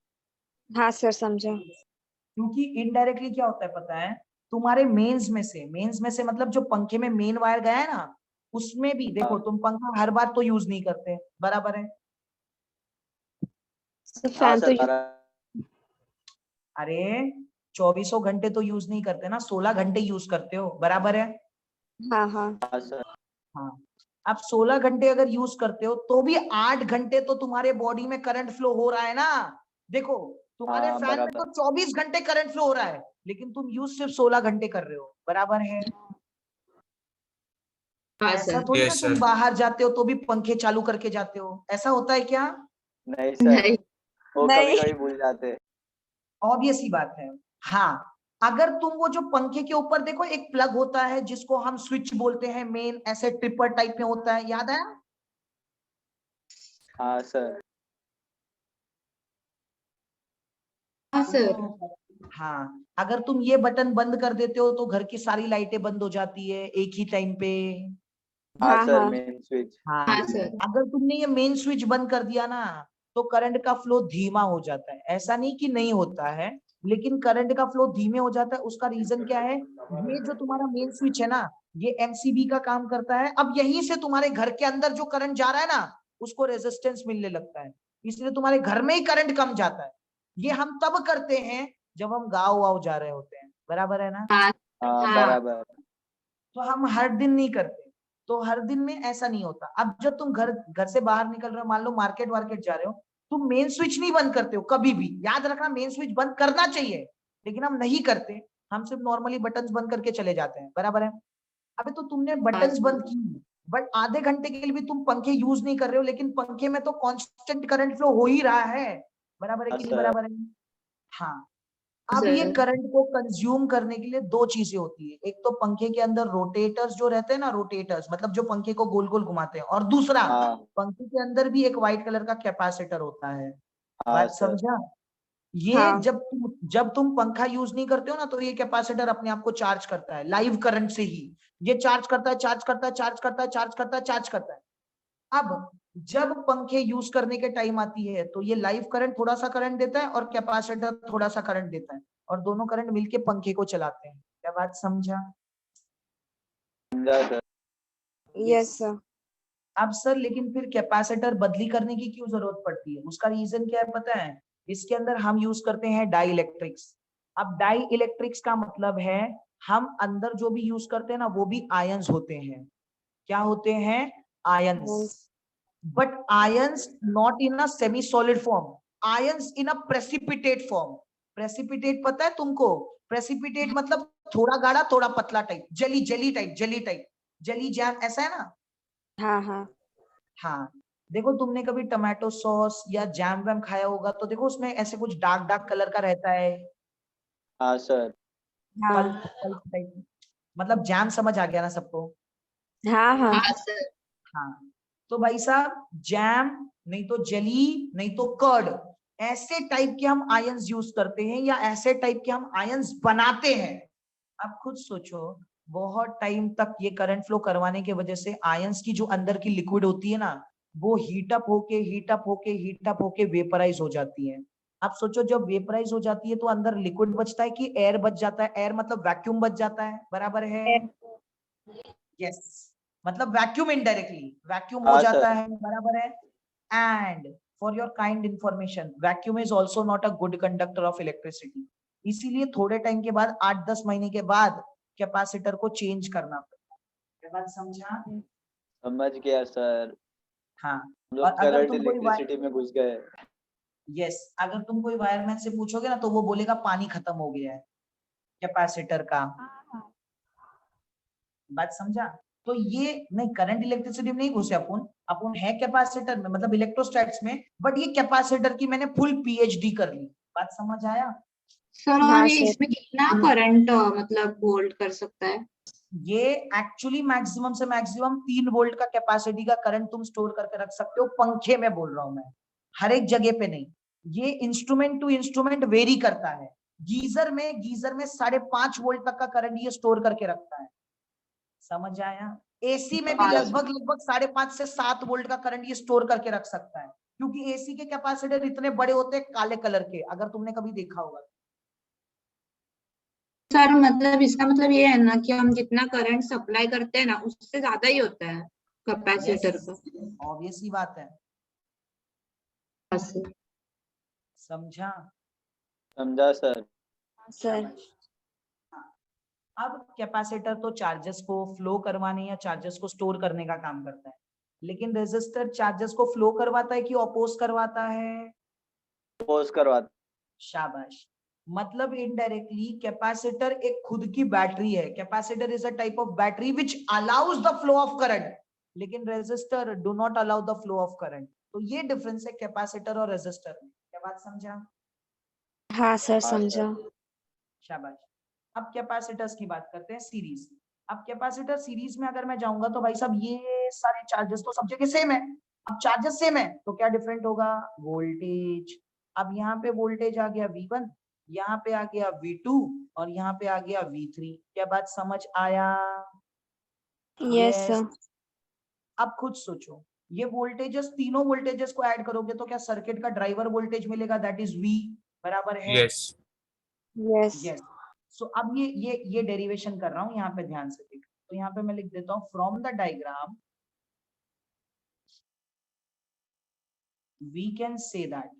हाँ सर समझा। क्योंकि इनडायरेक्टली क्या होता है पता है? तुम्हारे मेंस में से मतलब जो पंखे में मेन वायर गया है ना उसमें भी देखो, तुम पंखा हर बार तो यूज नहीं करते। बराबर है? हाँ फैन तो सर बराबर। अरे 24 घंटे तो यूज नहीं करते ना, 16 घंटे यूज करते हो। बराबर है? हाँ हाँ हाँ सर। हाँ। अब 16 घंटे अगर यूज करते हो तो भी 8 घंटे तो तुम्हारे बॉडी में करंट फ्लो हो रहा है ना। देखो तुम्हारे हाँ फैन में बराबर। तो 24 घंटे करंट फ्लो हो रहा है लेकिन तुम यूज सिर्फ 16 घंटे कर रहे हो। बराबर है? हाँ ऐसा सर। थोड़ी ना यस तुम सर। बाहर जाते हो तो भी पंखे चालू करके जाते हो, ऐसा होता है क्या? नहीं सर, नहीं। वो कभी नहीं कभी भूल जाते। ऑब्वियस ही बात है। हाँ। अगर तुम वो जो पंखे के ऊपर देखो एक प्लग होता है जिसको हम स्विच बोलते हैं, मेन ऐसे ट्रिपर टाइप में होता है, याद है? हाँ सर। हाँ सर। हाँ। अगर तुम ये बटन बंद कर देते हो तो घर की सारी लाइटें बंद हो जाती है एक ही टाइम पे। हाँ हाँ सर हाँ मेन स्विच। हाँ। हाँ सर। अगर तुमने ये मेन स्विच बंद कर दिया ना तो करंट का फ्लो धीमा हो जाता है। ऐसा नहीं कि नहीं होता है, लेकिन करंट का फ्लो धीमे हो जाता है। उसका रीजन क्या है? ये जो तुम्हारा मेन स्विच है ना ये एमसीबी का काम करता है। अब यहीं से तुम्हारे घर के अंदर जो करंट जा रहा है ना उसको रेजिस्टेंस मिलने लगता है, इसलिए तुम्हारे घर में ही करंट कम जाता है। ये हम तब करते हैं जब हम गाँव वाव जा रहे होते हैं। बराबर है ना? हाँ हाँ हाँ। बराबर। तो हम हर दिन नहीं करते, तो हर दिन में ऐसा नहीं होता। अब जब तुम घर से बाहर निकल रहे हो, मान लो मार्केट वार्केट जा रहे हो, तुम मेन स्विच नहीं बंद करते हो कभी भी। याद रखना मेन स्विच बंद करना चाहिए लेकिन हम नहीं करते, हम सिर्फ नॉर्मली बटन्स बंद करके चले जाते हैं। बराबर है? अबे तो तुमने बटन्स बंद की बट आधे घंटे के लिए भी तुम पंखे यूज नहीं कर रहे हो, लेकिन पंखे में तो कांस्टेंट करंट फ्लो हो ही रहा है। बराबर है हाँ कि नहीं? सर। बराबर है? हाँ। अब ये सर। करंट को कंज्यूम करने के लिए दो चीजें होती है, एक तो पंखे के अंदर रोटेटर्स जो रहते हैं ना, रोटेटर्स मतलब जो पंखे को गोल गोल घुमाते हैं, और दूसरा हाँ पंखे के अंदर भी एक व्हाइट कलर का कैपेसिटर होता है। हाँ बात सर। समझा? ये हाँ। जब तुम पंखा यूज नहीं करते हो ना, तो ये कैपेसिटर अपने आप को चार्ज करता है लाइव करंट से ही। ये चार्ज करता है, चार्ज करता है, चार्ज करता है, चार्ज करता है, चार्ज करता है। अब जब पंखे यूज करने के टाइम आती है, तो ये लाइव करंट थोड़ा सा करंट देता है और कैपेसिटर थोड़ा सा करंट देता है, और दोनों करंट मिलके पंखे को चलाते हैं। क्या बात समझा? समझा सर। Yes sir. अब सर लेकिन फिर कैपेसिटर बदली करने की क्यों जरूरत पड़ती है? उसका रीजन क्या है पता है? इसके अंदर हम यूज करते हैं डाई इलेक्ट्रिक्स। अब डाई इलेक्ट्रिक्स का मतलब है हम अंदर जो भी यूज करते हैं ना, वो भी आयंस होते हैं। क्या होते हैं? Ions. But ions not in a semi-solid form. Ions in a precipitate form. Precipitate पता है तुमको? Precipitate मतलब थोड़ा गाढ़ा थोड़ा पतला टाइप, जली जली टाइप, जली टाइप, जली जैम, ऐसा है ना? हाँ हाँ। हाँ। देखो तुमने कभी टमाटो सॉस या जैम वैम खाया होगा, तो देखो उसमें ऐसे कुछ डार्क डार्क कलर का रहता है, हाँ सर। पल्प हाँ पल्प टाइप। मतलब जैम समझ आ गया ना सबको? हाँ। हाँ हाँ सर। हाँ। तो भाई साहब जैम, नहीं तो जली, नहीं तो कर्ड, ऐसे टाइप के हम आयंस यूज करते हैं, या ऐसे टाइप के हम आयंस बनाते हैं। अब खुद सोचो, बहुत टाइम तक ये करंट फ्लो करवाने की वजह से आयंस की जो अंदर की लिक्विड होती है ना, वो हीटअप होके हीटअप होके हीटअप होके वेपराइज हो जाती है। अब सोचो जब वेपराइज हो जाती है तो अंदर लिक्विड बचता है कि एयर बच जाता है? एयर मतलब वैक्यूम बच जाता है, बराबर है? यस, मतलब वैक्यूम, इनडायरेक्टली वैक्यूम हो हाँ जाता सर। है, बराबर है? And for your kind information, vacuum is also not a good conductor of electricity. इसीलिए थोड़े टाइम के बाद, 8-10 महीने के बाद कैपेसिटर को चेंज करना पड़ता है। ये बात समझा? समझ गया सर। हाँ। हम और लोग अगर करंट तुम कोई इलेक्ट्रिसिटी में घुस गए। यस, अगर तुम कोई वायरमैन से पूछोगे ना, तो वो बोलेगा पानी खत्म हो गया है कैपेसिटर का। बात समझा? तो ये नहीं, करंट इलेक्ट्रिसिटी में नहीं घुसे अपन, अपन है कैपेसिटर में, मतलब इलेक्ट्रोस्टैट्स में, बट ये कैपेसिटर की मैंने फुल पीएचडी कर ली। बात समझ आया? सर हाँ और ये सर। इसमें कितना करंट मतलब होल्ड कर सकता है? ये एक्चुअली मैक्सिमम से मैक्सिमम 3 वोल्ट का कैपेसिटी का करंट तुम स्टोर करके रख सकते हो। पंखे में बोल रहा हूं मैं, हर एक जगह पे नहीं। ये इंस्ट्रूमेंट टू इंस्ट्रूमेंट वेरी करता है। गीजर में 5.5 वोल्ट तक का करंट ये स्टोर करके रखता है। समझ आया? एसी में भी हाँ सर। लगभग 5.5 से 7 वोल्ट का करंट ये स्टोर करके रख सकता है, क्योंकि एसी के कैपेसिटर इतने बड़े होते हैं काले कलर के, अगर तुमने कभी देखा होगा। सर मतलब इसका मतलब ये है ना कि हम जितना करंट सप्लाई करते हैं ना, उससे ज्यादा ही होता है कैपेसिटर यस, का। ऑब्वियस ही बात है। हाँ सर। समझा? समझा सर। सर। हाँ। अब कैपेसिटर तो चार्जेस को फ्लो करवाने या चार्जेस को स्टोर करने का काम करता है, लेकिन रेजिस्टर चार्जेस को फ्लो करवाता है कि ऑपोज करवाता है? पोज करवा। शाबाश। मतलब इनडायरेक्टली कैपेसिटर एक खुद की बैटरी है। Capacitor is a type of battery which allows the flow of current, लेकिन resistor do not allow the flow of current. तो ये डिफरेंस है कैपेसिटर और रेजिस्टर में। क्या बात समझा? हाँ सर हाँ समझा। सर। शाबाश। अब कैपेसिटर्स की बात करते हैं सीरीज। अब कैपेसिटर सीरीज में अगर मैं जाऊंगा तो भाई साहब ये सारे चार्जेस तो सब जगह सेम है। अब चार्जेस सेम है तो क्या डिफरेंट होगा? वोल्टेज। अब यहाँ पे वोल्टेज आ गया V1, यहाँ पे आ गया V2, और यहाँ पे आ गया V3। क्या बात समझ आया? Yes yes. सर। अब खुद सोचो, ये वोल्टेजेस, तीनों वोल्टेजेस को ऐड करोगे तो क्या सर्किट का ड्राइवर वोल्टेज मिलेगा, दैट इज V, बराबर है? यस। यस। यस। सो अब ये डेरिवेशन कर रहा हूं, यहाँ पे ध्यान से देखो। तो यहाँ पे मैं लिख देता हूं from the diagram we can say that.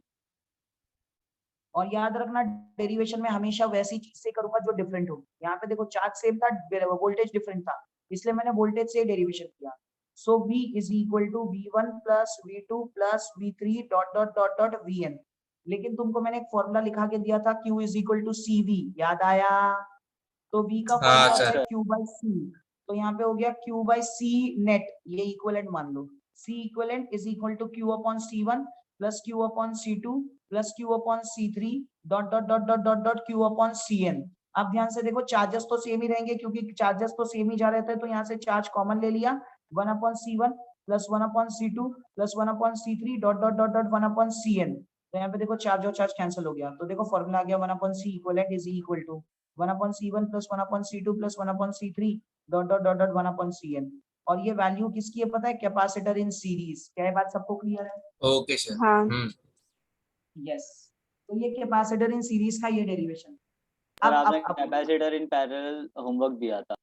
और याद रखना डेरिवेशन में हमेशा वैसी चीज से करूंगा जो डिफरेंट होगी। यहाँ पे देखो चार्ज सेम था, वोल्टेज डिफरेंट था, इसलिए मैंने वोल्टेज से डेरिवेशन किया। So V is equal to V1 plus V2 plus V3 dot dot dot dot Vn। लेकिन तुमको मैंने एक फॉर्मूला लिखा के दिया था, Q is equal to CV, याद आया? तो V का हाँ फॉर्मूला हाँ होता सर। है सर। Q by C। तो यहाँ पे हो गया Q बाई C नेट, ये इक्विवेलेंट मान लो। C equivalent is equal to Q upon C1 plus Q upon C2 plus Q upon C3 dot dot dot dot dot dot Q upon Cn। अब ध्यान से देखो चार्जेस तो सेम ही रहेंगे क्योंकि चार्जेस तो सेम ही जा रहे थे, तो यहाँ से चार्ज कॉमन ले लिया 1 upon C1 plus 1 upon C2 plus 1 upon C3 dot dot dot dot 1 upon Cn। तो यहाँ पे देखो चार्ज और चार्ज कैंसिल हो गया, तो देखो फॉर्मूला आ गया 1 upon C equivalent is equal to 1 upon C1 plus 1 upon C2 plus 1 upon C3 dot dot dot dot 1 upon Cn। और ये वैल्यू किसकी है पता है? Capacitor in series. क्या है बात सबको क्लियर है? Okay sir. हाँ यस, तो ये कैपेसिटर इन सीरीज का ये डेरिवेशन। सर आपने अब कैपेसिटर इन पैरेलल होमवर्क दिया था।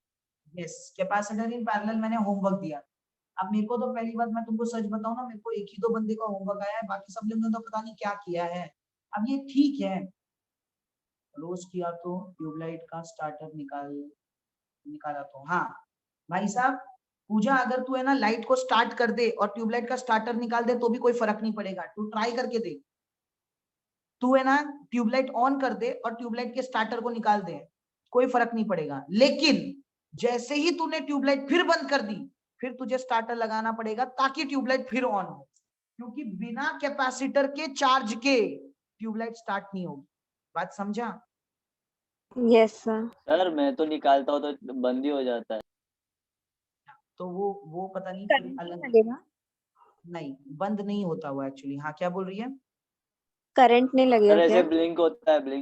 यस, कैपेसिटर इन पैरेलल मैंने होमवर्क दिया। अब मेरे को तो पहली बात मैं तुमको सच बताऊं ना, मेरे को एक ही दो बंदे का होमवर्क आया है, बाकी सब लोगों ने तो पता नहीं क्या किया है। अब ये ठीक है, रोज किया तो ट्यूबलाइट का स्टार्टर निकाला तो हाँ भाई साहब, पूजा अगर तू है ना लाइट को स्टार्ट कर दे और ट्यूबलाइट का स्टार्टर निकाल दे तो भी कोई फर्क नहीं पड़ेगा। तू ट्राई करके देख, तू है ना ट्यूबलाइट ऑन कर दे और ट्यूबलाइट के स्टार्टर को निकाल दे, कोई फर्क नहीं पड़ेगा। लेकिन जैसे ही तूने ट्यूबलाइट फिर बंद कर दी, फिर तुझे स्टार्टर लगाना पड़ेगा ताकि ट्यूबलाइट फिर ऑन हो, क्योंकि बिना कैपेसिटर के चार्ज के ट्यूबलाइट स्टार्ट नहीं होगी। बात समझा? Yes sir. सर मैं तो निकालता हूँ तो बंद ही हो जाता है। तो वो पता नहीं करंट फिर नहीं अलग लगेगा? नहीं, बंद नहीं होता वो एक्चुअली। हाँ क्या बोल रही है? करंट नहीं सर लगेगा ऐसे क्या? ब्लिंक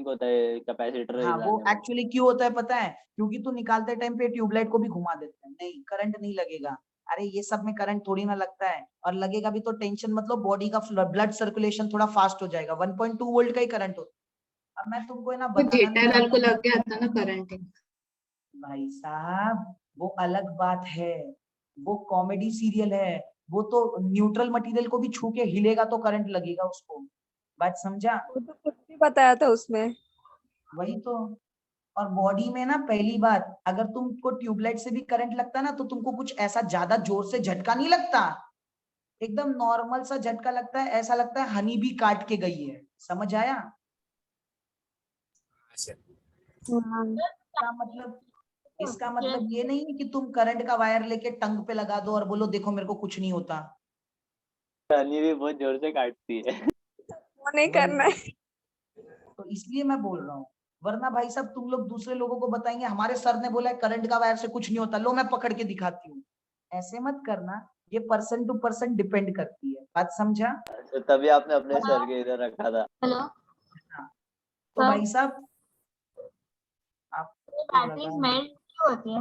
होता है कैपेसिटर हाँ, वो हिलाने में। एक्चुअली क्यों होता है पता है? क्योंकि तू निकालते टाइम पे ट्यूबलाइट को भी घुमा देता है। नहीं, करंट नहीं लगेगा। अरे ये सब में करंट थोड़ी ना लगता है, और लगेगा भी तो टेंशन मतलब बॉडी का ब्लड सर्कुलेशन थोड़ा फास्ट हो जाएगा। 1.2 वोल्ट का ही करंट होता है। अब मैं तुमको है ना तो बताना नहीं जेठालाल को चाहता लग गया था ना करंट। भाई साहब, वो अलग बात है, वो कॉमेडी सीरियल है। वो तो न्यूट्रल मटेरियल को भी छू के हिलेगा तो करंट लगेगा उसको। बात समझा? वो तो कुछ भी बताया था उसमें। वही तो। और बॉडी में ना पहली बात, अगर तुमको ट्यूबलाइट से भी करंट लगता ना तो तुमको कुछ ऐसा ज्यादा जोर से झटका नहीं लगता, एकदम नॉर्मल सा झटका लगता है, ऐसा लगता है हनी भी काट के गई है। समझ आया? हाँ। इसका मतलब ये नहीं है कि तुम करंट का वायर लेके टंग पे लगा दो और बोलो देखो मेरे को कुछ नहीं होता। रानी भी बहुत जोर से काटती है। वो नहीं करना है। तो इसलिए मैं बोल रहा हूँ, वरना भाई साहब तुम लोग दूसरे लोगों को बताएंगे हमारे सर ने बोला है करंट का वायर से कुछ नहीं होता, लो मैं पकड़ के दिखाती हूँ। ऐसे मत करना, ये पर्सन टू पर्सन डिपेंड करती है। बात समझा? तो तभी आपने अपने सर के इधर रखा था। हाँ, तो भाई साहब आप बैटरीज मेल्ट क्यों होती है?